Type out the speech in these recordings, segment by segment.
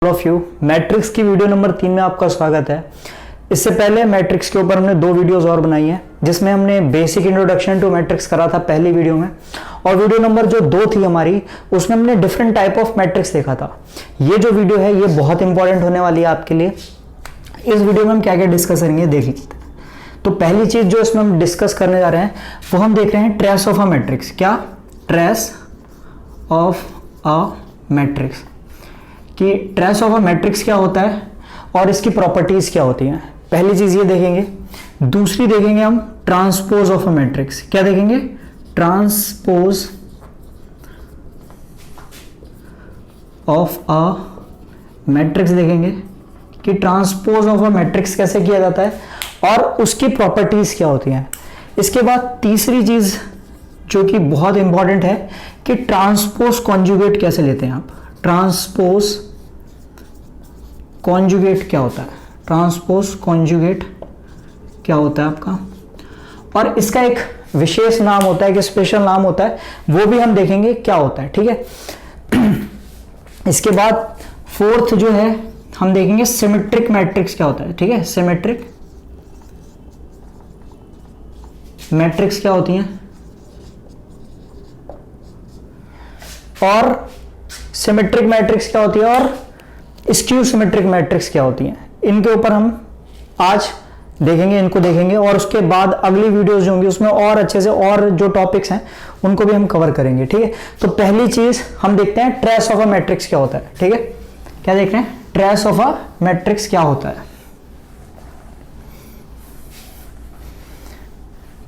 Of you matrix की video number 3 में आपका स्वागत है। इससे पहले मैट्रिक्स के ऊपर हमने 2 वीडियोस और बनाई हैं, जिसमें हमने बेसिक इंट्रोडक्शन टू मैट्रिक्स करा था पहली वीडियो में, और वीडियो नंबर जो 2 थी हमारी, उसमें हमने डिफरेंट टाइप ऑफ मैट्रिक्स देखा था। ये जो वीडियो है ये बहुत इंपॉर्टेंट होने वाली है आपके लिए। इस वीडियो में हम क्या क्या डिस्कस करेंगे देख लेते हैं। तो पहली चीज जो इसमें हम डिस्कस करने जा रहे हैं वो हम देख रहे हैं ट्रेस ऑफ अ मैट्रिक्स। क्या? ट्रेस ऑफ अ मैट्रिक्स, कि ट्रेस ऑफ अ मैट्रिक्स क्या होता है और इसकी प्रॉपर्टीज क्या होती हैं। पहली चीज ये देखेंगे। दूसरी देखेंगे हम ट्रांसपोज ऑफ अ मैट्रिक्स। क्या देखेंगे? ट्रांसपोज ऑफ अ मैट्रिक्स देखेंगे कि ट्रांसपोज ऑफ अ मैट्रिक्स कैसे किया जाता है और उसकी प्रॉपर्टीज क्या होती हैं। इसके बाद तीसरी चीज जो कि बहुत इंपॉर्टेंट है कि ट्रांसपोज कॉन्जुगेट कैसे लेते हैं आप। ट्रांसपोज कॉन्जुगेट क्या होता है, ट्रांसपोज कॉन्जुगेट क्या होता है आपका, और इसका एक विशेष नाम होता है कि स्पेशल नाम होता है, वो भी हम देखेंगे क्या होता है। ठीक है। इसके बाद फोर्थ जो है हम देखेंगे सिमेट्रिक मैट्रिक्स क्या होता है। ठीक है, सिमेट्रिक मैट्रिक्स क्या होती हैं और सिमेट्रिक मैट्रिक्स क्या होती है और स्क्यू सिमेट्रिक मैट्रिक्स क्या होती हैं। इनके ऊपर हम आज देखेंगे, इनको देखेंगे, और उसके बाद अगली वीडियोस जो होंगी उसमें और अच्छे से और जो टॉपिक्स हैं उनको भी हम कवर करेंगे। ठीक है, तो पहली चीज हम देखते हैं ट्रेस ऑफ अ मैट्रिक्स क्या होता है। ठीक है, क्या देख रहे हैं? ट्रेस ऑफ अ मैट्रिक्स क्या होता है।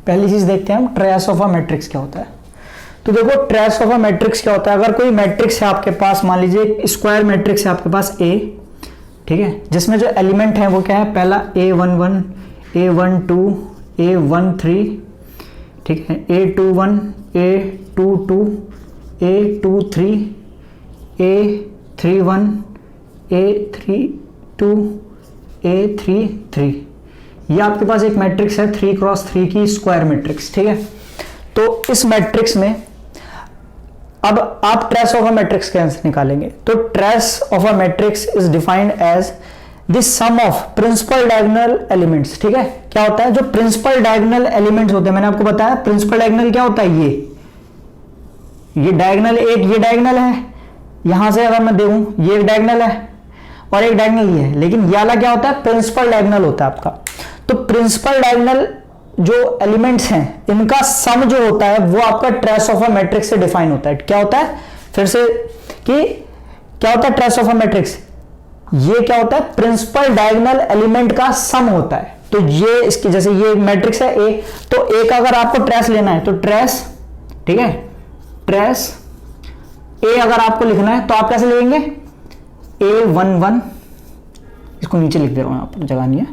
पहली चीज देखते हैं हम ट्रेस ऑफ अ मैट्रिक्स क्या होता है। तो देखो, ट्रेस ऑफ अ मैट्रिक्स क्या होता है। अगर कोई मैट्रिक्स है आपके पास, मान लीजिए स्क्वायर मैट्रिक्स है आपके पास A, ठीक है, जिसमें जो एलिमेंट है वो क्या है? पहला A11, A12, A13, ठीक है, A21, A22, A23, A31, A32, A33। ये आपके पास एक मैट्रिक्स है 3x3 की स्क्वायर मैट्रिक्स। ठीक है, तो इस मैट्रिक्स में अब आप ट्रेस ऑफ अ मैट्रिक्स कैसे निकालेंगे। तो trace of a matrix is defined as the sum of principal diagonal elements. ठीक है, क्या होता है? जो प्रिंसिपल डायगोनल एलिमेंट्स होते हैं, मैंने आपको बताया प्रिंसिपल डायगोनल क्या होता है। ये डायगोनल एक, ये डायगोनल है, यहां से अगर मैं देखूं ये एक डायगोनल है और एक डायगोनल ये है, लेकिन ये वाला क्या होता है? प्रिंसिपल डायगोनल होता है आपका। तो प्रिंसिपल डायगोनल जो एलिमेंट्स हैं इनका सम जो होता है वो आपका ट्रेस ऑफ अ मैट्रिक्स से डिफाइन होता है। क्या होता है? फिर से कि क्या होता है ट्रेस ऑफ अ मैट्रिक्स? ये क्या होता है? प्रिंसिपल डायगोनल एलिमेंट का सम होता है। तो ये इसकी, जैसे ये मैट्रिक्स है A, तो A का अगर आपको ट्रेस लेना है तो ट्रेस, ठीक है, ट्रेस A अगर आपको लिखना है तो आप कैसे लिखेंगे? A11, इसको नीचे लिख दे रहा हूं, यहाँ पर जगह नहीं है,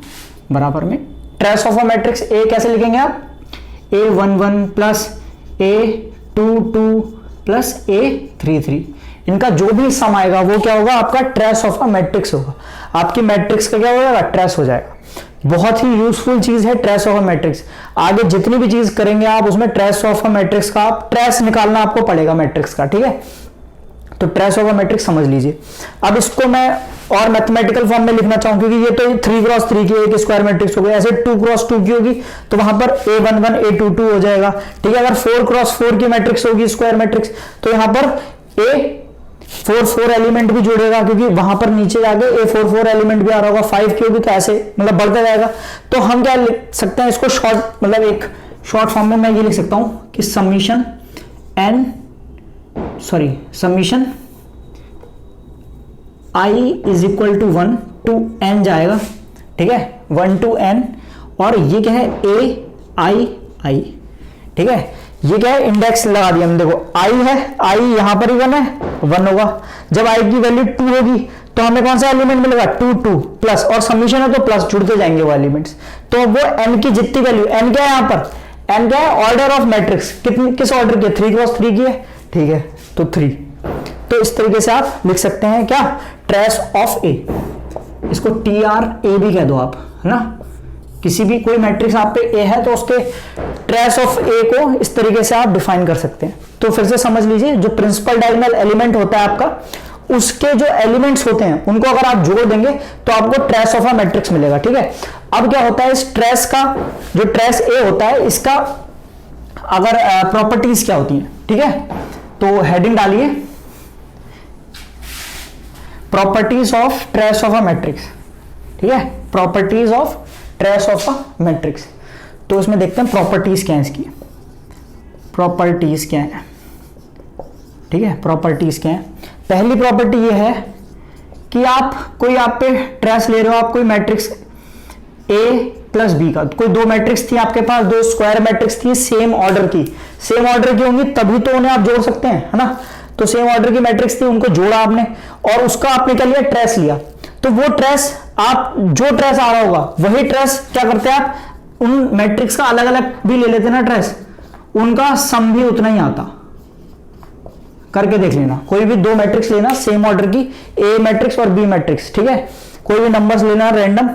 बराबर में। Trace of a matrix A कैसे लिखेंगे आप? A11 plus A22 plus A33। इनका जो भी सम आएगा वो क्या होगा? आपका ट्रेस ऑफ अ मैट्रिक्स होगा। आपकी मैट्रिक्स का क्या हो जाएगा? ट्रेस हो जाएगा। बहुत ही यूजफुल चीज है ट्रेस ऑफ अ मैट्रिक्स। आगे जितनी भी चीज करेंगे आप उसमें ट्रेस ऑफ अ मैट्रिक्स का आप ट्रेस निकालना आपको पड़ेगा मैट्रिक्स का। ठीक है, तो ट्रेस ऑफ अ मैट्रिक्स समझ लीजिए। अब इसको मैं और मैथमेटिकल फॉर्म में लिखना चाहूं, क्योंकि ये तो 3x3 की एक स्क्वायर मैट्रिक्स हो गई, ऐसे 2x2 की होगी तो वहां पर A11 A22 हो जाएगा। ठीक है, अगर 4x4 की मैट्रिक्स होगी स्क्वायर मैट्रिक्स तो यहां पर A44 एलिमेंट भी जुड़ेगा, क्योंकि वहां पर नीचे जाके A44 एलिमेंट भी आ रहा होगा। 5 की होगी तो ऐसे मतलब बढ़ता जाएगा। तो हम क्या लिख सकते हैं इसको शॉर्ट, मतलब एक शॉर्ट फॉर्म में मैं ये लिख सकता हूं कि summation I is equal to 1 to n जाएगा। ठीक है, 1 to n, और ये क्या है? A I। ठीक है, ये क्या है? इंडेक्स लगा दिया हम। देखो I है, I यहां पर ही 1 है, 1 होगा। जब I की वैल्यू 2 होगी तो हमें कौन सा एलिमेंट मिलेगा? 2 प्लस, और समीशन है तो प्लस जुड़ते जाएंगे वो एलिमेंट्स। तो वो n की जितनी वैल्यू, n क्या है यहां पर? n क्या है? Order of matrix. किस ऑर्डर की? 3x3 की है। ठीक है, तो 3। तो इस तरीके से आप लिख सकते हैं क्या? Trace of A। इसको TRA भी कह दो आप, है ना। किसी भी कोई मैट्रिक्स आप पे A है तो उसके ट्रेस ऑफ A को इस तरीके से आप डिफाइन कर सकते हैं। तो फिर से समझ लीजिए, जो प्रिंसिपल डायगोनल एलिमेंट होता है आपका उसके जो एलिमेंट्स होते हैं उनको अगर आप जोड़ देंगे तो आपको ट्रेस ऑफ अ मैट्रिक्स मिलेगा। ठीक है, अब क्या होता है इस ट्रेस का, जो ट्रेस ए होता है इसका अगर प्रॉपर्टीज क्या होती हैं, ठीक है, तो हेडिंग डालिए properties of trace of a matrix. ठीक है, properties of trace of a matrix. तो इसमें देखते हैं प्रॉपर्टीज क्या है इसकी, प्रॉपर्टीज क्या है। ठीक है, प्रॉपर्टीज क्या है। पहली प्रॉपर्टी ये है कि आप कोई आप पे ट्रेस ले रहे हो, आप कोई मैट्रिक्स ए प्लस बी का, कोई दो मैट्रिक्स थी आपके पास, दो स्क्वायर मैट्रिक्स थी सेम ऑर्डर की, सेम ऑर्डर की होंगी तभी तो उन्हें आप जोड़ सकते हैं, है ना। तो सेम ऑर्डर की मैट्रिक्स थी, उनको जोड़ा आपने और उसका आपने क्या लिया, ट्रेस लिया। तो वो ट्रेस, आप जो ट्रेस आ रहा होगा वही ट्रेस क्या करते हैं आप उन मैट्रिक्स का अलग अलग भी ले लेते हैं ना ट्रेस, उनका सम भी उतना ही आता। करके देख लेना, कोई भी दो मैट्रिक्स लेना सेम ऑर्डर की, ए मैट्रिक्स और बी मैट्रिक्स, ठीक है, कोई भी नंबर्स लेना रैंडम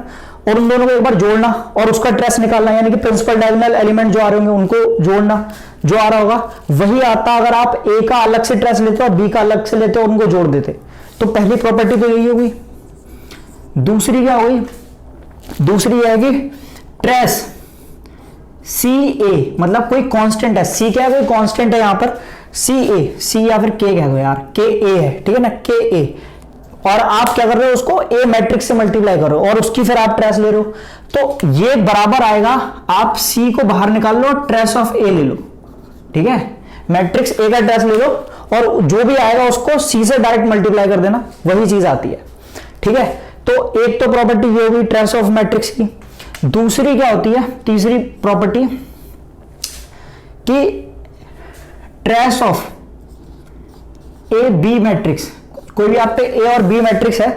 और उन दोनों को एक बार जोड़ना और उसका ट्रेस निकालना, यानी कि प्रिंसिपल डायगोनल एलिमेंट जो आ रहे होंगे उनको जोड़ना, जो आ रहा होगा वही आता। अगर आप ए का अलग से ट्रेस लेते हो और बी का अलग से लेते हो, उनको जोड़ देते। तो पहली प्रॉपर्टी तो यही होगी। दूसरी क्या होगी, दूसरी है कि ट्रेस सी ए, मतलब कोई कांस्टेंट है, सी क्या है, कोई कांस्टेंट है यहां पर, सी ए, सी या फिर के कह दो यार, के ए है, ठीक है ना, के ए, और आप क्या कर रहे हो उसको ए मैट्रिक्स से मल्टीप्लाई करो और उसकी फिर आप ट्रेस ले रहे हो, तो ये बराबर आएगा, आप सी को बाहर निकाल लो, ट्रेस ऑफ ए ले लो। ठीक है, मैट्रिक्स ए का ट्रेस ले लो और जो भी आएगा उसको सी से डायरेक्ट मल्टीप्लाई कर देना, वही चीज आती है। ठीक है, तो एक तो प्रॉपर्टी ये होगी ट्रेस ऑफ मैट्रिक्स की। दूसरी क्या होती है, तीसरी प्रॉपर्टी कि trace of A B matrix, कोई भी आप पे ए और बी मैट्रिक्स है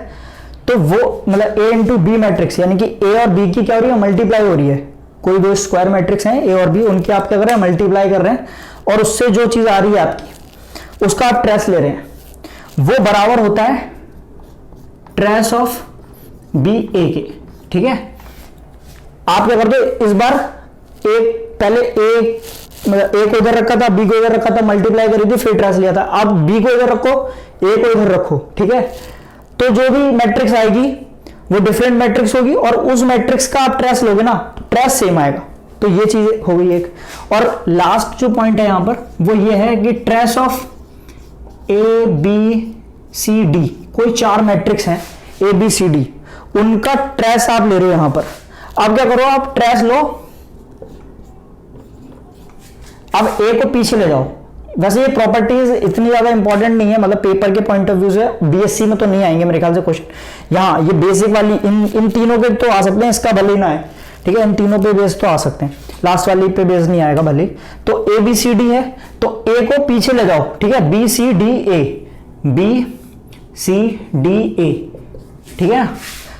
तो वो मतलब ए इंटू बी मैट्रिक्स, यानी कि ए और बी की क्या हो रही है, मल्टीप्लाई हो रही है। कोई दो स्क्वायर मैट्रिक्स हैं ए और बी, उनकी आप क्या कर रहे हैं, मल्टीप्लाई कर रहे हैं और उससे जो चीज आ रही है आपकी उसका आप ट्रेस ले रहे हैं, वो बराबर होता है ट्रेस ऑफ बी ए के। ठीक है, आप क्या करते हो इस बार एक पहले ए मतलब ए को इधर रखा था, बी को इधर रखा था, मल्टीप्लाई करी थी, फिर ट्रेस लिया था। अब बी को इधर रखो, ए को इधर रखो, ठीक है, तो जो भी मैट्रिक्स आएगी वो डिफरेंट मैट्रिक्स होगी और उस मैट्रिक्स का आप ट्रेस लोगे ना, ट्रेस सेम आएगा। तो ये चीज हो गई एक। और लास्ट जो पॉइंट है यहां पर वो ये है कि trace of A B C D, कोई चार मैट्रिक्स हैं ए बी सी डी, उनका ट्रेस आप ले रहे हो यहां पर। अब क्या करो, आप ट्रेस लो, अब ए को पीछे ले जाओ। वैसे ये प्रॉपर्टीज इतनी ज्यादा इंपॉर्टेंट नहीं है, मतलब पेपर के पॉइंट ऑफ व्यू से बीएससी में तो नहीं आएंगे मेरे ख्याल से क्वेश्चन। यहाँ ये बेसिक वाली इन तीनों पे तो आ सकते हैं, इसका भले ही ना है, ठीक है, इन तीनों पे बेस तो आ सकते हैं, लास्ट वाली पे बेस नहीं आएगा भले। तो ए बी सी डी है, तो ए को पीछे ले जाओ, ठीक है, B C D A, B C D A, ठीक है।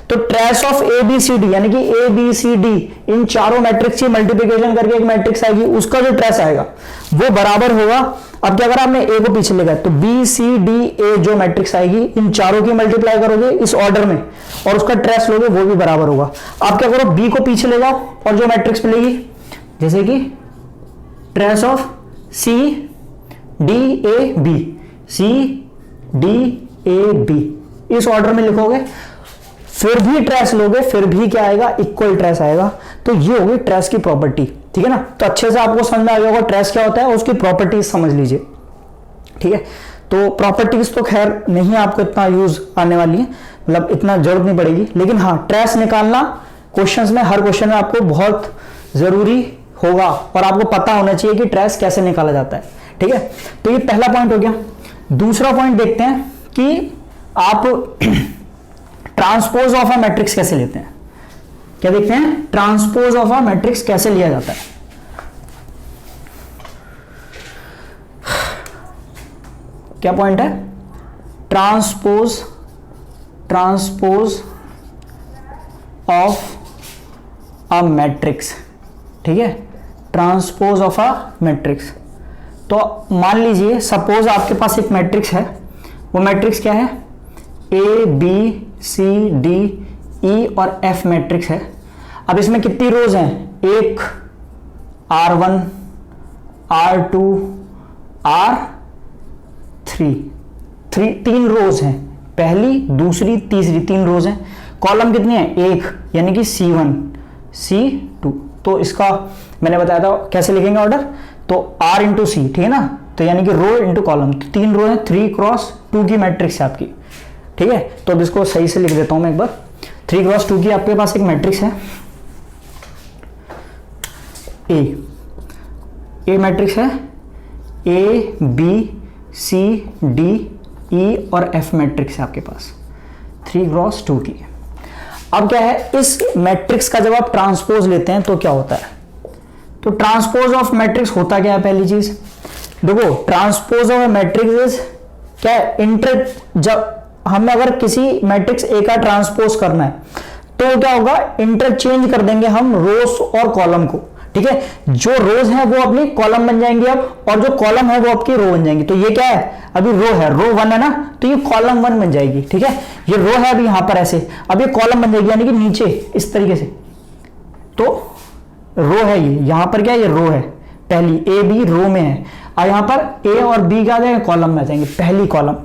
तो trace of A B C D, यानी कि ए बी सी डी इन चारों मैट्रिक्स की मल्टीप्लिकेशन करके एक मैट्रिक्स आएगी, उसका जो ट्रेस आएगा वो बराबर होगा। अब क्या करा आपने, ए को पीछे ले गए तो बी सी डी ए जो मैट्रिक्स आएगी इन चारों की मल्टीप्लाई करोगे इस ऑर्डर में और उसका ट्रेस लोगे, वो भी बराबर होगा। आप क्या करो, बी को पीछे ले जाओ और जो मैट्रिक्स मिलेगी, जैसे कि trace of C D A B, C D A B, इस ऑर्डर में लिखोगे, फिर भी ट्रेस लोगे, फिर भी क्या आएगा, इक्वल ट्रेस आएगा। तो ये होगी ट्रेस की प्रॉपर्टी, ठीक है ना। तो अच्छे से आपको समझ में आ गया होगा ट्रेस क्या होता है, उसकी प्रॉपर्टीज समझ लीजिए, ठीक है। तो प्रॉपर्टीज तो खैर नहीं आपको इतना यूज आने वाली है, मतलब इतना जरूरत नहीं पड़ेगी, लेकिन हाँ ट्रेस निकालना क्वेश्चंस में, हर क्वेश्चन में आपको बहुत जरूरी होगा और आपको पता होना चाहिए कि ट्रेस कैसे निकाला जाता है, ठीक है। तो ये पहला पॉइंट हो गया। दूसरा पॉइंट देखते हैं कि आप ट्रांसपोज ऑफ अ मैट्रिक्स कैसे लेते हैं। क्या देखते हैं, ट्रांसपोज ऑफ अ मैट्रिक्स कैसे लिया जाता है। क्या पॉइंट है, ट्रांसपोज ऑफ अ मैट्रिक्स, ठीक है, ट्रांसपोज ऑफ अ मैट्रिक्स। तो मान लीजिए सपोज आपके पास एक मैट्रिक्स है, वो मैट्रिक्स क्या है, ए बी सी डी ई और एफ मैट्रिक्स है। अब इसमें कितनी रोज हैं, एक R1 R2 R3, तीन रोज हैं पहली, दूसरी, तीसरी, 3 रोज हैं। कॉलम कितनी है? 1, यानी कि C1 C2। तो इसका मैंने बताया था कैसे लिखेंगे ऑर्डर, तो R इंटू सी, ठीक है ना, तो यानी कि रो इंटू कॉलम, तो 3 रो है, 3x2 की मैट्रिक्स है आपकी, ठीक है। तो अब इसको सही से लिख देता हूं मैं एक बार। 3x2 की आपके पास एक मैट्रिक्स है, ए मैट्रिक्स है, ABCDE और F मैट्रिक्स है आपके पास 3x2 की। अब क्या है, इस मैट्रिक्स का जब आप ट्रांसपोज लेते हैं तो क्या होता है, तो ट्रांसपोज ऑफ मैट्रिक्स होता क्या है, पहली चीज देखो, ट्रांसपोज ऑफ मैट्रिक्स क्या है, जब हमें अगर किसी मैट्रिक्स ए का ट्रांसपोज करना है तो क्या होगा, इंटरचेंज कर देंगे हम रोज और कॉलम को, ठीक है। जो रोज है वो अपनी कॉलम बन जाएंगी अब, और जो कॉलम है वो आपकी रो बन जाएंगी। तो ये क्या है, अभी रो है, रो 1 है ना, तो ये कॉलम 1 बन जाएगी, ठीक है। ये रो है अभी यहां पर ऐसे, अब ये कॉलम बन जाएगी, यानी कि नीचे इस तरीके से, तो रो है ये, यहां पर क्या है, ये रो है, पहली ए बी रो में है, और यहां पर ए और बी क्या आ जाएंगे, कॉलम में आ जाएंगे, पहली कॉलम।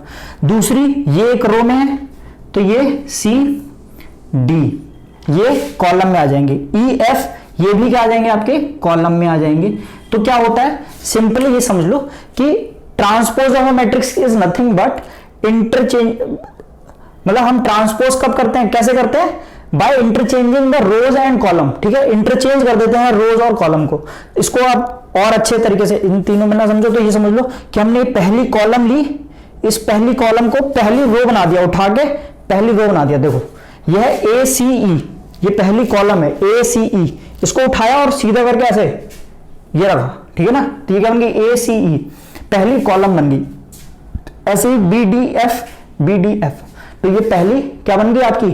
दूसरी, ये एक रो में है, तो ये सी डी ये कॉलम में आ जाएंगे, ई एफ ये भी क्या आ जाएंगे, आपके कॉलम में आ जाएंगे। तो क्या होता है, सिंपली ये समझ लो कि transpose of a matrix is nothing but interchange, मतलब हम ट्रांसपोज कब करते हैं, कैसे करते हैं, by interchanging the rows and column, ठीक है, इंटरचेंज कर देते हैं रोज और कॉलम को। इसको आप और अच्छे तरीके से इन तीनों में ना समझो तो ये समझ लो कि हमने पहली कॉलम ली, इस पहली कॉलम को पहली रो बना दिया, उठा के पहली रो बना दिया। देखो यह ACE, ये पहली कॉलम है ACE, इसको उठाया और सीधा करके ऐसे ये रखा, ठीक है ना, तो ये क्या बन गई, ACE पहली कॉलम बन गई। ऐसे ही BDF, तो ये पहली क्या बन गई, आपकी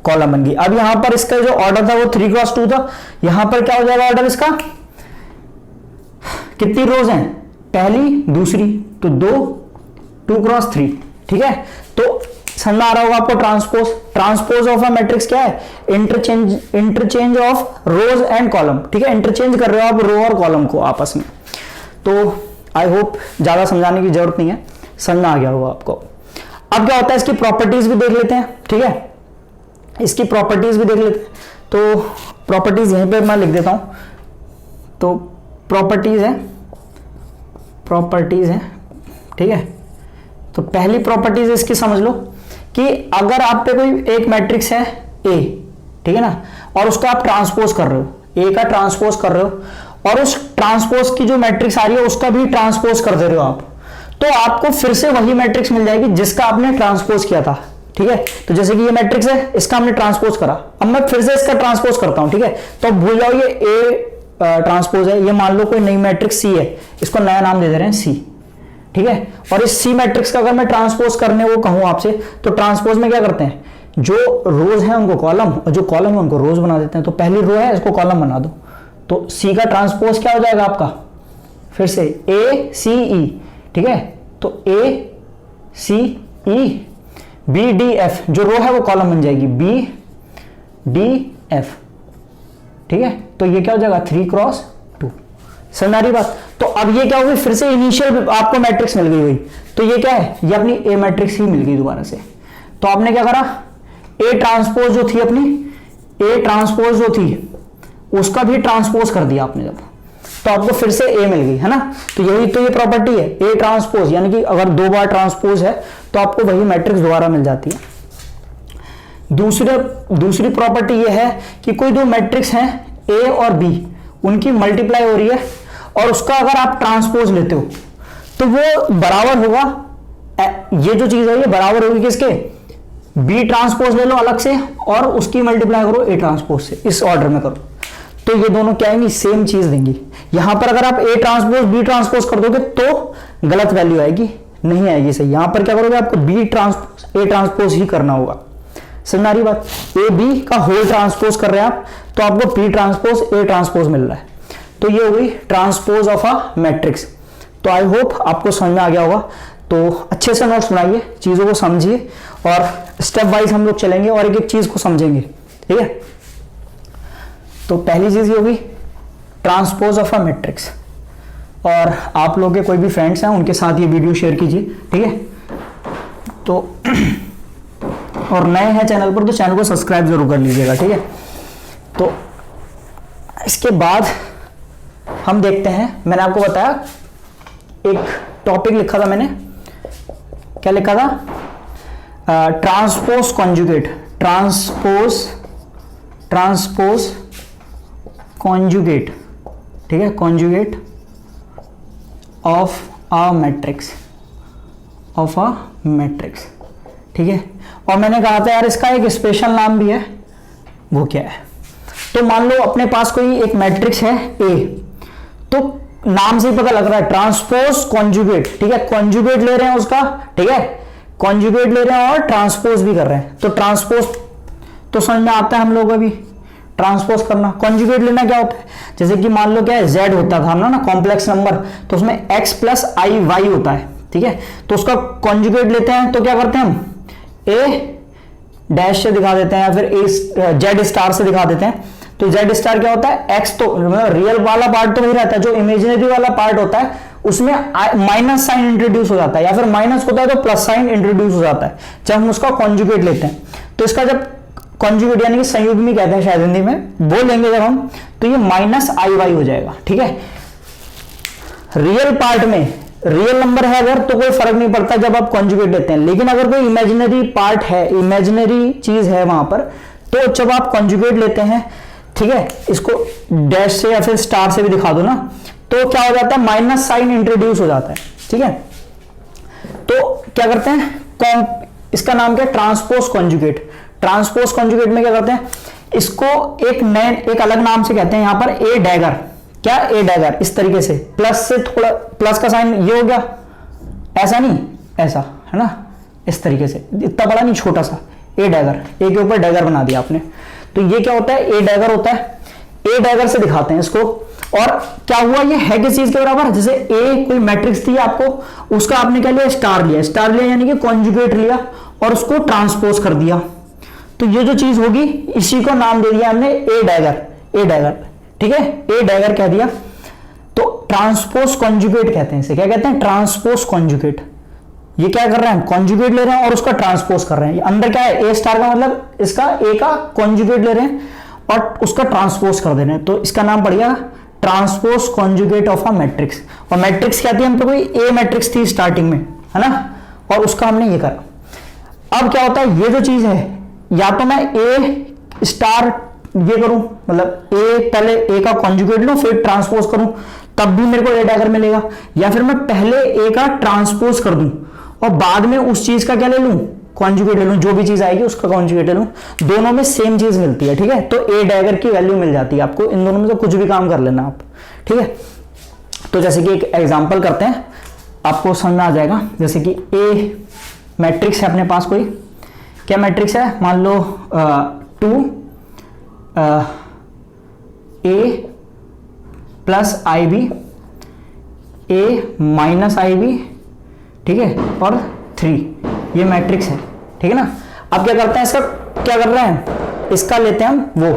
कॉलम बन गई। अब यहां पर इसका जो ऑर्डर था वो 3x2 था, यहां पर क्या हो जाएगा ऑर्डर इसका, कितनी रोज हैं, पहली, दूसरी, तो 2x3, ठीक है। तो समझ में आ रहा होगा आपको, ट्रांसपोज ऑफ अ मैट्रिक्स क्या है, interchange of rose and column, ठीक है, इंटरचेंज कर रहे हो आप रो और कॉलम को आपस में। तो आई होप ज्यादा समझाने की जरूरत नहीं है, समझ आ गया होगा आपको। अब क्या होता है, इसकी प्रॉपर्टीज भी देख लेते हैं, ठीक है, इसकी प्रॉपर्टीज भी देख लेते हैं। तो प्रॉपर्टीज यहीं पे मैं लिख देता हूं, तो प्रॉपर्टीज है, ठीक है। तो पहली प्रॉपर्टीज इसकी समझ लो कि अगर आप पे कोई एक मैट्रिक्स है ए, ठीक है ना, और उसको आप ट्रांसपोज कर रहे हो, ए का ट्रांसपोज कर रहे हो, और उस ट्रांसपोज की जो मैट्रिक्स आ रही है उसका भी ट्रांसपोज कर दे रहे हो आप, तो आपको फिर से वही मैट्रिक्स मिल जाएगी जिसका आपने ट्रांसपोज किया था, ठीक है। तो जैसे कि ये मैट्रिक्स है, इसका हमने ट्रांसपोज करा, अब मैं फिर से इसका ट्रांसपोज करता हूं, ठीक है। तो भूल जाओ ये ए ट्रांसपोज है, ये मान लो कोई नई मैट्रिक्स सी है, इसको नया नाम दे दे रहे हैं सी, ठीक है। और इस सी मैट्रिक्स का अगर मैं ट्रांसपोज करने वो कहूं आपसे, तो ट्रांसपोज में क्या करते हैं, जो रोज है उनको कॉलम, और जो कॉलम है उनको रोज बना देते हैं। तो पहली रो है, इसको कॉलम बना दो, तो सी का ट्रांसपोज क्या हो जाएगा आपका, फिर से ACE, ठीक है। तो ACE BDF, जो रो है वो कॉलम बन जाएगी BDF, ठीक है। तो ये क्या हो जाएगा, 3x2, समझ आ रही बात। तो अब ये क्या होगी, फिर से इनिशियल आपको मैट्रिक्स मिल गई हुई, तो ये क्या है, ये अपनी ए मैट्रिक्स ही मिल गई दोबारा से। तो आपने क्या करा, ए ट्रांसपोज जो थी अपनी, ए ट्रांसपोज जो थी उसका भी ट्रांसपोज कर दिया आपने जब, तो आपको फिर से ए मिल गई, है ना। तो यही तो ये प्रॉपर्टी है, ए ट्रांसपोज, यानी कि अगर 2 बार ट्रांसपोज है तो आपको वही मैट्रिक्स दोबारा मिल जाती है। दूसरी प्रॉपर्टी ये है कि कोई दो मैट्रिक्स हैं ए और बी, उनकी मल्टीप्लाई हो रही है, और उसका अगर आप ट्रांसपोज लेते हो तो वो बराबर होगा, ये जो चीज है ये बराबर होगी किसके, बी ट्रांसपोज ले लो अलग से और उसकी मल्टीप्लाई करो ए ट्रांसपोज से, इस ऑर्डर में करो, तो ये दोनों क्या आएंगी, सेम चीज देंगी। यहां पर अगर आप ए ट्रांसपोज बी ट्रांसपोज कर दोगे तो गलत वैल्यू आएगी, नहीं आएगी सही। यहां पर क्या करोगे, आपको बी ट्रांसपोज ए ट्रांसपोज ही करना होगा, समझ आ रही बात। ए बी का होल ट्रांसपोज कर रहे हैं आप, तो आपको पी ट्रांसपोज ए ट्रांसपोज मिल रहा है। तो ये हो गई ट्रांसपोज ऑफ अ मैट्रिक्स। तो आई होप आपको समझ में आ गया होगा। तो अच्छे से नोट्स बनाइए, चीजों को समझिए, और स्टेप वाइज हम लोग चलेंगे और एक एक चीज को समझेंगे, ठीक है। तो पहली चीज ये होगी ट्रांसपोज ऑफ अ मैट्रिक्स, और आप लोग के कोई भी फ्रेंड्स हैं उनके साथ ये वीडियो शेयर कीजिए, ठीक है। तो और नए हैं चैनल पर तो चैनल को सब्सक्राइब जरूर कर लीजिएगा, ठीक है। तो इसके बाद हम देखते हैं, मैंने आपको बताया एक टॉपिक लिखा था मैंने, क्या लिखा था, ट्रांसपोज कॉन्जुगेट, ट्रांसपोज कॉन्जुगेट, ठीक है, कॉन्जुगेट ऑफ अ मैट्रिक्स, ठीक है। और मैंने कहा था यार इसका एक स्पेशल नाम भी है, वो क्या है। तो मान लो अपने पास कोई एक मैट्रिक्स है ए, तो नाम से ही पता लग रहा है ट्रांसपोज कॉन्जुगेट, ठीक है, कॉन्जुगेट ले रहे हैं उसका, ठीक है, कॉन्जुगेट ले रहे हैं और ट्रांसपोज भी कर रहे हैं। तो ट्रांसपोज तो समझ में आता है हम लोग अभी, ट्रांसपोज करना। कॉन्जुगेट लेना क्या होता है, जैसे कि मान लो क्या है, z होता था ना कॉम्प्लेक्स नंबर, तो उसमें x प्लस आई वाई होता है, ठीक है। तो उसका कॉन्जुगेट लेते हैं तो क्या करते हैं हम, a डैश से दिखा देते हैं या फिर z स्टार से दिखा देते हैं। तो z स्टार क्या होता है, x तो रियल वाला पार्ट तो वही रहता है, जो इमेजिनरी वाला पार्ट होता है उसमें माइनस साइन इंट्रोड्यूस हो जाता है, या फिर माइनस होता है तो प्लस साइन इंट्रोड्यूस हो जाता है जब हम उसका कॉन्जुगेट लेते हैं। तो इसका जब कॉन्जुगेट यानी कि संयुग्मी कहते हैं शायद हिंदी में, वो लेंगे जब हम, तो ये माइनस आई वाई हो जाएगा, ठीक है। रियल पार्ट में रियल नंबर है अगर तो कोई फर्क नहीं पड़ता जब आप कॉन्जुगेट लेते हैं, लेकिन अगर कोई इमेजिनरी पार्ट है, इमेजिनरी चीज है वहां पर, तो जब आप कॉन्जुगेट लेते हैं, ठीक है, इसको डैश से या फिर स्टार से भी दिखा दो ना, तो क्या हो जाता है, माइनस साइन इंट्रोड्यूस हो जाता है, ठीक है। तो क्या करते हैं, इसका नाम क्या है, ट्रांसपोज कॉन्जुगेट। ट्रांसपोज कॉन्जुगेट में क्या करते हैं, इसको एक अलग नाम से कहते हैं यहां पर ए डैगर, क्या ए डैगर, इस तरीके से प्लस से थोड़ा प्लस का साइन ये हो गया, ऐसा नहीं, ऐसा है ना, इस तरीके से, इतना बड़ा नहीं, छोटा सा ए डैगर, ए के ऊपर डैगर बना दिया आपने। तो ये क्या होता है, ए डैगर होता है, ए डैगर से दिखाते हैं इसको। और क्या हुआ, ये है किस चीज के बराबर, जैसे ए कोई मैट्रिक्स थी आपको, उसका आपने क्या लिया, स्टार लिया, स्टार लिया यानी कि कॉन्जुगेट लिया और उसको ट्रांसपोज कर दिया। तो ये जो चीज होगी इसी को नाम दे दिया हमने ए डैगर, ठीक है, ए डैगर कह दिया। तो ट्रांसपोज कॉन्जुगेट कहते हैं इसे, क्या कहते हैं, ट्रांसपोज कॉन्जुगेट। ये क्या कर रहे हैं, कॉन्जुगेट ले रहे हैं और उसका ट्रांसपोज कर रहे हैं। अंदर क्या है, ए स्टार का मतलब इसका ए का कॉन्जुगेट ले रहे हैं और उसका ट्रांसपोज कर दे रहे हैं, तो इसका नाम पड़ गया transpose conjugate of a matrix. और मैट्रिक्स क्या थी, हम तो कोई ए मैट्रिक्स थी स्टार्टिंग में, है ना, और उसका हमने ये करा। अब क्या होता है, ये जो चीज है, या तो मैं ए स्टार ये करूं, मतलब ए पहले ए का कॉन्जुगेट लूं फिर ट्रांसपोज करूं, तब भी मेरे को ए डैगर मिलेगा, या फिर मैं पहले ए का ट्रांसपोज कर दूं और बाद में उस चीज का क्या ले लूं, कॉन्जुगेट ले लूं, जो भी चीज आएगी उसका कॉन्जुगेट ले लूं, दोनों में सेम चीज मिलती है, ठीक है। तो ए डैगर की वैल्यू मिल जाती है आपको, इन दोनों में से कुछ भी काम कर लेना आप, ठीक है। तो जैसे कि एक एग्जांपल करते हैं, आपको समझ में आ जाएगा। जैसे कि ए मैट्रिक्स है अपने पास, कोई क्या मैट्रिक्स है, मान लो 2 ए प्लस आई बी, ए माइनस आई बी, ठीक है, और 3, ये मैट्रिक्स है, ठीक है ना। अब क्या करते हैं, इसका क्या कर रहे हैं, इसका लेते हैं हम वो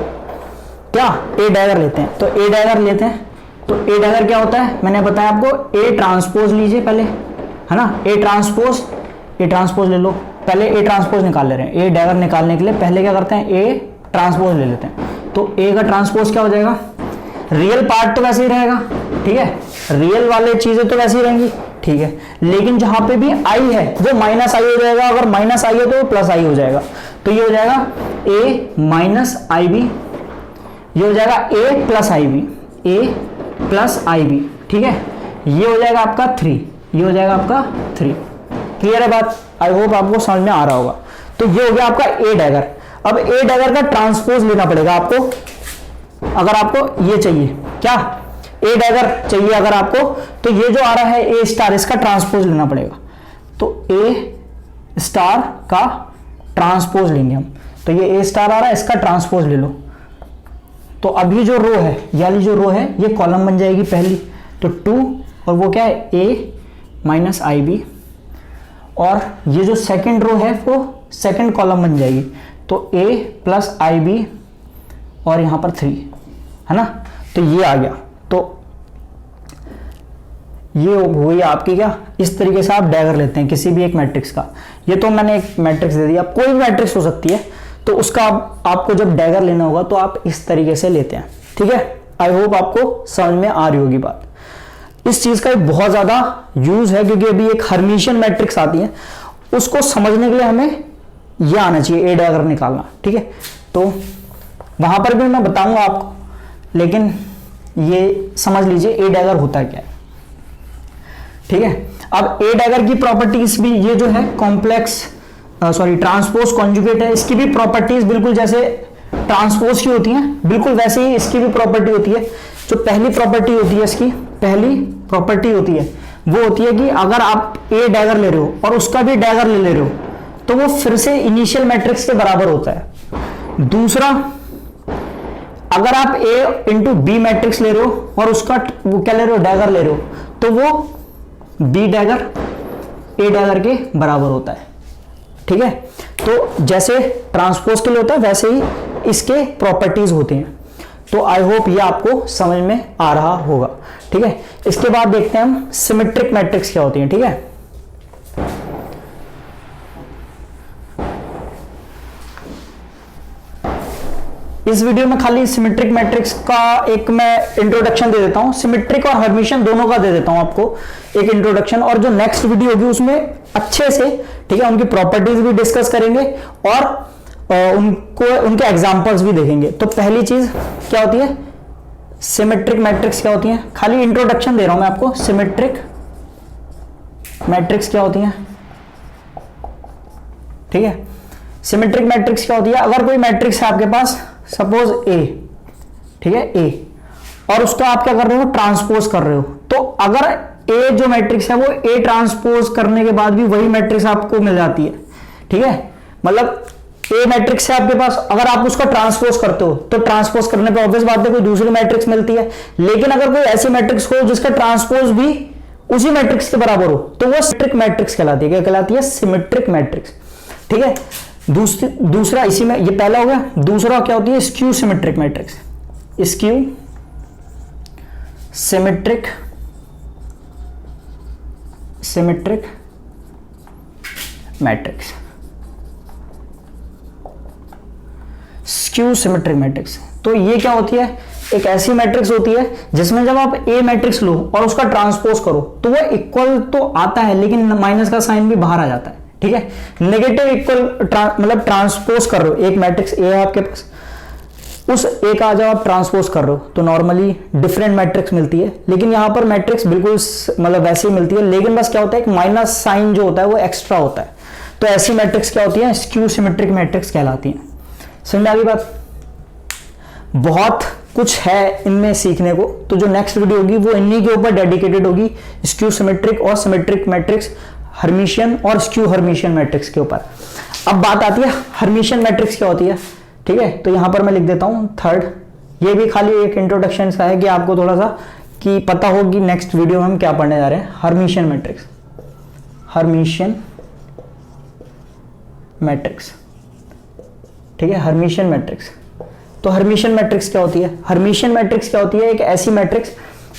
क्या, ए डैगर लेते हैं। तो ए डैगर लेते हैं, तो ए डैगर क्या होता है, मैंने बताया आपको, ए ट्रांसपोज लीजिए पहले, है ना, ए ट्रांसपोज ले लो, पहले ए ट्रांसपोज निकाल ले रहे हैं। ए डैगर निकालने के लिए पहले क्या करते हैं, ए ट्रांसपोज ले लेते हैं। तो ए का ट्रांसपोज क्या हो जाएगा, रियल पार्ट तो वैसे ही रहेगा, ठीक है, रियल वाले चीजें तो वैसे ही रहेंगी, ठीक है, लेकिन जहां पे भी आई है वो माइनस आई हो जाएगा, अगर माइनस आई है तो प्लस आई हो जाएगा। तो ये हो जाएगा ए माइनस आई बी, ये हो जाएगा ए प्लस आई बी, ए प्लस आई बी, ठीक है, ये हो जाएगा आपका 3, ये हो जाएगा आपका 3। क्लियर है बात, आई होप आपको समझ में आ रहा होगा। तो ये हो गया आपका ए डैगर। अब ए डैगर का ट्रांसपोज लेना पड़ेगा आपको, अगर आपको ये चाहिए, क्या ए डैगर चाहिए अगर आपको, तो ये जो आ रहा है ए स्टार, इसका ट्रांसपोज लेना पड़ेगा। तो ए स्टार का ट्रांसपोज लेंगे हम, तो ये ए स्टार आ रहा है, इसका ट्रांसपोज ले लो। तो अभी जो रो है, यानी जो रो है ये कॉलम बन जाएगी पहली, तो 2 और वो क्या है, ए माइनस आई बी, और ये जो सेकंड रो है वो सेकंड कॉलम बन जाएगी, तो ए प्लस आई बी और यहां पर 3, है ना। तो ये आ गया, तो ये हुई आपकी क्या, इस तरीके से आप डैगर लेते हैं किसी भी एक मैट्रिक्स का। ये तो मैंने एक मैट्रिक्स दे दिया, कोई भी मैट्रिक्स हो सकती है, तो उसका आपको जब डैगर लेना होगा तो आप इस तरीके से लेते हैं, ठीक है। आई होप आपको समझ में आ रही होगी बात। इस चीज का एक बहुत ज्यादा यूज है, क्योंकि अभी एक हर्मिशियन मैट्रिक्स आती है, उसको समझने के लिए हमें यह आना चाहिए, ए डैगर निकालना, ठीक है। तो वहां पर भी मैं बताऊंगा आपको, लेकिन ये समझ लीजिए ए डैगर होता है क्या है, ठीक है। अब ए डैगर की प्रॉपर्टीज भी, ये जो है कॉम्प्लेक्स ट्रांसपोज कॉन्जुगेट है, इसकी भी प्रॉपर्टीज बिल्कुल जैसे ट्रांसपोज की होती हैं, बिल्कुल वैसे ही इसकी भी प्रॉपर्टी होती है। जो पहली प्रॉपर्टी होती है इसकी, पहली प्रॉपर्टी होती है वो होती है कि अगर आप ए डैगर ले रहे हो और उसका भी डैगर ले रहे हो तो वो फिर से इनिशियल मैट्रिक्स के बराबर होता है। दूसरा, अगर आप ए इंटू बी मैट्रिक्स ले रहे हो और उसका वो क्या ले रहे हो, डैगर ले रहे हो, तो वो बी डैगर ए डैगर के बराबर होता है, ठीक है। तो जैसे ट्रांसपोज के लिए होता है वैसे ही इसके प्रॉपर्टीज होती हैं। तो आई होप ये आपको समझ में आ रहा होगा, ठीक है। इसके बाद देखते हैं हम सिमेट्रिक मैट्रिक्स क्या होती हैं, ठीक है। इस वीडियो में खाली सिमेट्रिक मैट्रिक्स का एक मैं इंट्रोडक्शन दे देता हूं, सिमेट्रिक और हर्मिशियन दोनों का दे देता हूं आपको एक इंट्रोडक्शन, और जो नेक्स्ट वीडियो होगी उसमें अच्छे से, ठीक है, उनकी प्रॉपर्टीज भी डिस्कस करेंगे और उनके एग्जांपल्स भी देखेंगे। तो पहली चीज क्या होती है, सिमेट्रिक मैट्रिक्स क्या होती है, खाली इंट्रोडक्शन दे रहा हूं मैं आपको। सिमेट्रिक मैट्रिक्स क्या होती है, ठीक है। सिमेट्रिक मैट्रिक्स क्या होती है, अगर कोई मैट्रिक्स है आपके पास, सपोज ए, ठीक है, ए, और उसका आप क्या कर रहे हो, ट्रांसपोज कर रहे हो, तो अगर ए जो मैट्रिक्स है वो ए ट्रांसपोज करने के बाद भी वही मैट्रिक्स आपको मिल जाती है, ठीक है। मतलब ए मैट्रिक्स है आपके पास, अगर आप उसका ट्रांसपोज करते हो तो ट्रांसपोज करने पे ऑब्वियस बात है कोई दूसरी मैट्रिक्स मिलती है, लेकिन अगर कोई ऐसी मैट्रिक्स हो जिसका ट्रांसपोज भी उसी मैट्रिक्स के बराबर हो तो वो सिमेट्रिक मैट्रिक्स कहलाती है। क्या कहलाती है, सिमेट्रिक मैट्रिक्स, ठीक है। दूसरा इसी में, ये पहला हो गया। दूसरा क्या होती है, skew symmetric matrix, skew symmetric matrix, skew symmetric matrix. तो ये क्या होती है, एक ऐसी मैट्रिक्स होती है जिसमें जब आप ए मैट्रिक्स लो और उसका ट्रांसपोज करो तो वो इक्वल तो आता है लेकिन माइनस का साइन भी बाहर आ जाता है, ठीक है। नेगेटिव इक्वल मतलब ट्रांसपोज कर रहे हो, एक मैट्रिक्स ए है आपके पास, उस ए का जब आप ट्रांसपोज कर रहे हो तो नॉर्मली डिफरेंट मैट्रिक्स मिलती है, लेकिन यहां पर मैट्रिक्स बिल्कुल मतलब वैसे ही मिलती है, लेकिन बस क्या होता है, एक माइनस साइन जो होता है वो एक्स्ट्रा होता है। तो ऐसी मैट्रिक्स क्या होती है, स्क्यू सिमेट्रिक मैट्रिक्स कहलाती है। समझ में आ गई बात। बहुत कुछ है इनमें सीखने को, तो जो नेक्स्ट वीडियो होगी वो इन्हीं के ऊपर डेडिकेटेड होगी, स्क्यू सिमेट्रिक और सिमेट्रिक मैट्रिक्स, हर्मिशियन और स्क्यू हर्मिशियन मैट्रिक्स के ऊपर। अब बात आती है हर्मिशियन मैट्रिक्स क्या होती है, ठीक है। तो यहां पर मैं लिख देता हूं थर्ड, ये भी खाली एक इंट्रोडक्शन सा है कि आपको थोड़ा सा कि पता हो कि नेक्स्ट वीडियो में हम क्या पढ़ने जा रहे हैं। हर्मिशियन मैट्रिक्स, हर्मिशियन मैट्रिक्स, ठीक है, हर्मिशियन मैट्रिक्स। तो हर्मिशियन मैट्रिक्स क्या होती है, हर्मिशियन मैट्रिक्स क्या होती है, एक ऐसी मैट्रिक्स,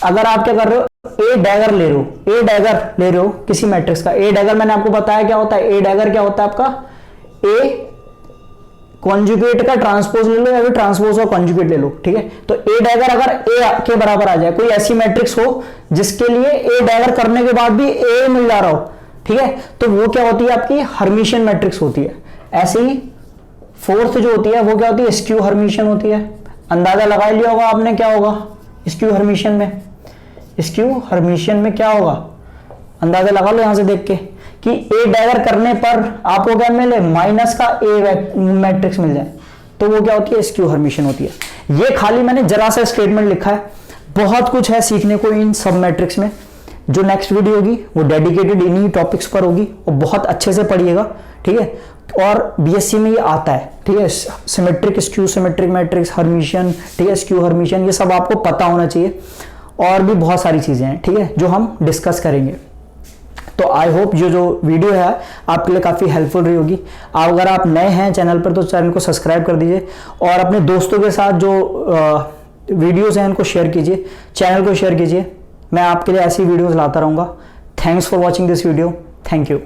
अगर आप क्या कर रहे हो, ए डैगर ले रहे हो, ए डैगर ले रहे हो किसी मैट्रिक्स का। ए डैगर मैंने आपको बताया क्या होता है, ए डैगर क्या होता है आपका, ए कॉन्जुगेट का ट्रांसपोज ले लो या फिर ट्रांसपोज का कॉन्जुगेट ले लो, ठीक है। तो ए डैगर अगर ए के बराबर आ जाए, कोई ऐसी मैट्रिक्स हो जिसके लिए ए डैगर करने के बाद भी ए मिल जा रहा हो, ठीक है, तो वो क्या होती है, आपकी हर्मिशियन मैट्रिक्स होती है। ऐसे ही फोर्थ जो होती है वो क्या होती है, स्क्यू हर्मिशियन होती है। अंदाजा लगा लिया होगा आपने क्या होगा स्क्यू हर्मिशियन में, स्क्यू हर्मिशियन में क्या होगा, अंदाजा लगा लो यहां से देख के कि ए डैगर करने पर आपको क्या मिले, माइनस का ए मैट्रिक्स मिल जाए, तो वो क्या होती है, स्क्यू हर्मिशियन होती है। ये खाली मैंने जरा सा स्टेटमेंट लिखा है, बहुत कुछ है सीखने को इन सब मैट्रिक्स में। जो नेक्स्ट वीडियो होगी वो डेडिकेटेड इन्हीं टॉपिक्स पर होगी और बहुत अच्छे से पढ़िएगा, ठीक है। और बीएससी में ये आता है, ठीक है, symmetric skew symmetric matrix, Hermitian, ठीक है, स्क्यू हर्मिशियन, ये सब आपको पता होना चाहिए। और भी बहुत सारी चीजें हैं, ठीक है, जो हम डिस्कस करेंगे। तो आई होप जो वीडियो है आपके लिए काफ़ी हेल्पफुल रही होगी। अगर आप नए हैं चैनल पर तो चैनल को सब्सक्राइब कर दीजिए और अपने दोस्तों के साथ जो वीडियोस हैं उनको शेयर कीजिए, चैनल को शेयर कीजिए। मैं आपके लिए ऐसी वीडियोस लाता रहूँगा। Thanks for watching this video. Thank you.